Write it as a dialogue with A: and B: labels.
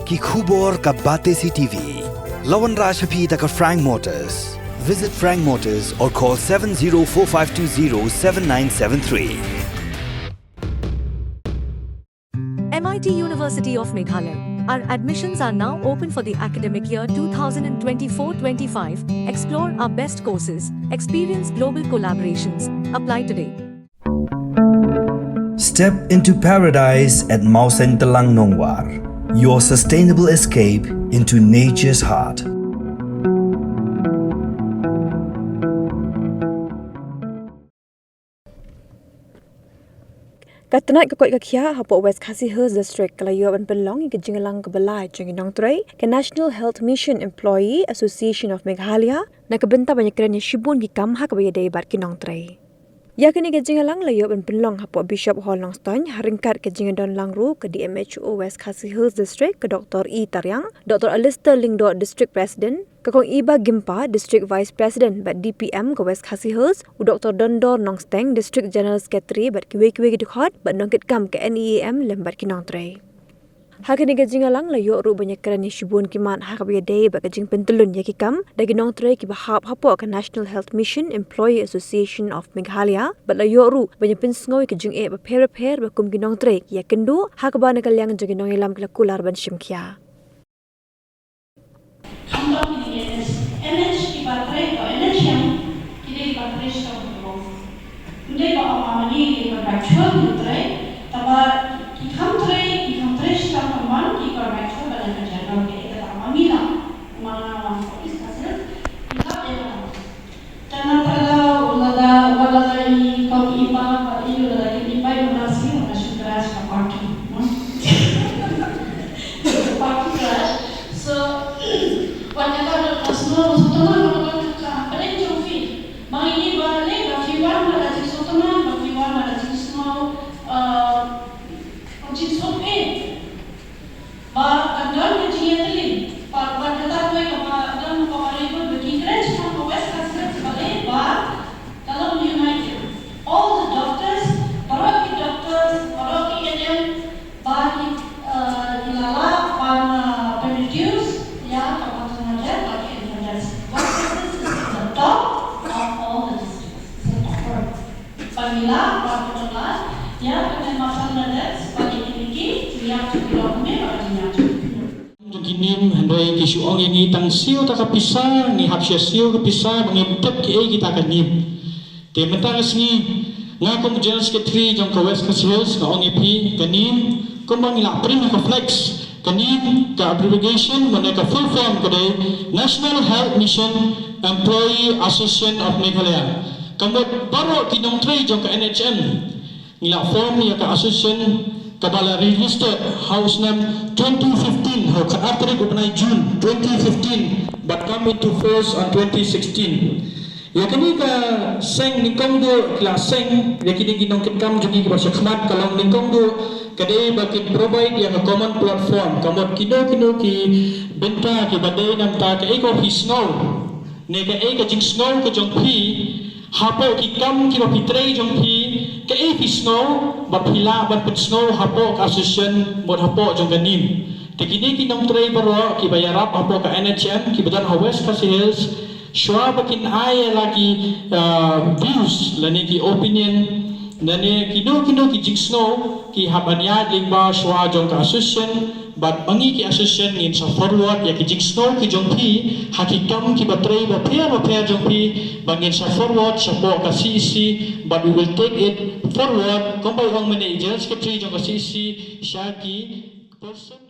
A: ki khubor ka bate si TV. Lawan Rashaphi taka Frank Motors. Visit Frank Motors or call 7045207973.
B: MIT University of Meghalaya. Our admissions are now open for the academic year 2024-25. Explore our best courses. Experience global collaborations. Apply today.
C: Step into paradise at Tnad Nongwar, your sustainable escape into nature's heart.
D: Tnad ke Koit ke Khiah hapo West Khiah District kalayo ban Pynlong ke Jingïalang ke balai Nongtrei ke National Health Mission Employee Association of Meghalaya na kebenta banyak kerana shibun ki kam ha ke bayadai bar ki Nongtrei. Ya kini ke Jingïalang layo ban Pynlong hapo Bishop Hall Nongstony haringkat ke Jingïalang ru ke DMHO West Khiah District ke Dr. E Taryang, Dr. Alistair Lingdo District President, ke Kong Iba Gimpa District Vice President bat DPM ke West Khiah, u Dr. Dondor Nongsteng District General Secretary bat kiwe-kiwe ki dukhat bat nongkit kam ke NEAM lembat ki Nongtrei. Hakini ke Jingïalang layo ru banyak kerana shibun kiman ha ke bayadai bat ke jing pentulun ya ki kam dagi Nongtrei ki bahap hapo ke National Health Mission Employee Association of Meghalaya bat layo ru banyak pensngoi ke jing per bakum ki Nongtrei ki ya kendu ha ke ba nakalyang jing Nongïalang ki kular ban Khiah.
E: Neam handoi ki Jong ini tang siu tak pisah ni hapsia siu ke pisah mengintip ki kita kan Neam. Te mentang sini ngaku General Secretary Jong ke West Khiah ke ong EP ke Neam kumbang ila prim ke flex ke Neam ke abbreviation mana ke full form ke National Health Mission Employee Association of Meghalaya. Kamu baru ki Nongtrei Jong ke NHM ila form ya ke association Kaba registered house name 2015 how after it opened June 2015 but come into force on 2016. Ya kini ka seng nikong do kila seng ya kini ginong kitkam jadi ke khmat kalong nikong do kadai bakit provide yang common platform kamot kino ki benta ki badai nam ta ka eko hisno ne ka eka jing snow ke jong pi hapo ki kam ki bapitrei jong pi ke snow bapila ban pet snow hapo ka association mod hapo jong ganim te kini ki Nongtrei baro ki bayarap hapo ka NHM ki badan West Khiah shwa bakin ay lagi views lani ki opinion nani kino ki jing snow ki habanya lingba shwa jong ka association but bangi ki association in sa forward ya ki jing snow ki jong pi hakikam ki batrei ba pair jong pi bangin sa forward sa po ka CEC but we will take it forward kumpay ang manager secretary jong ka CEC siya ki person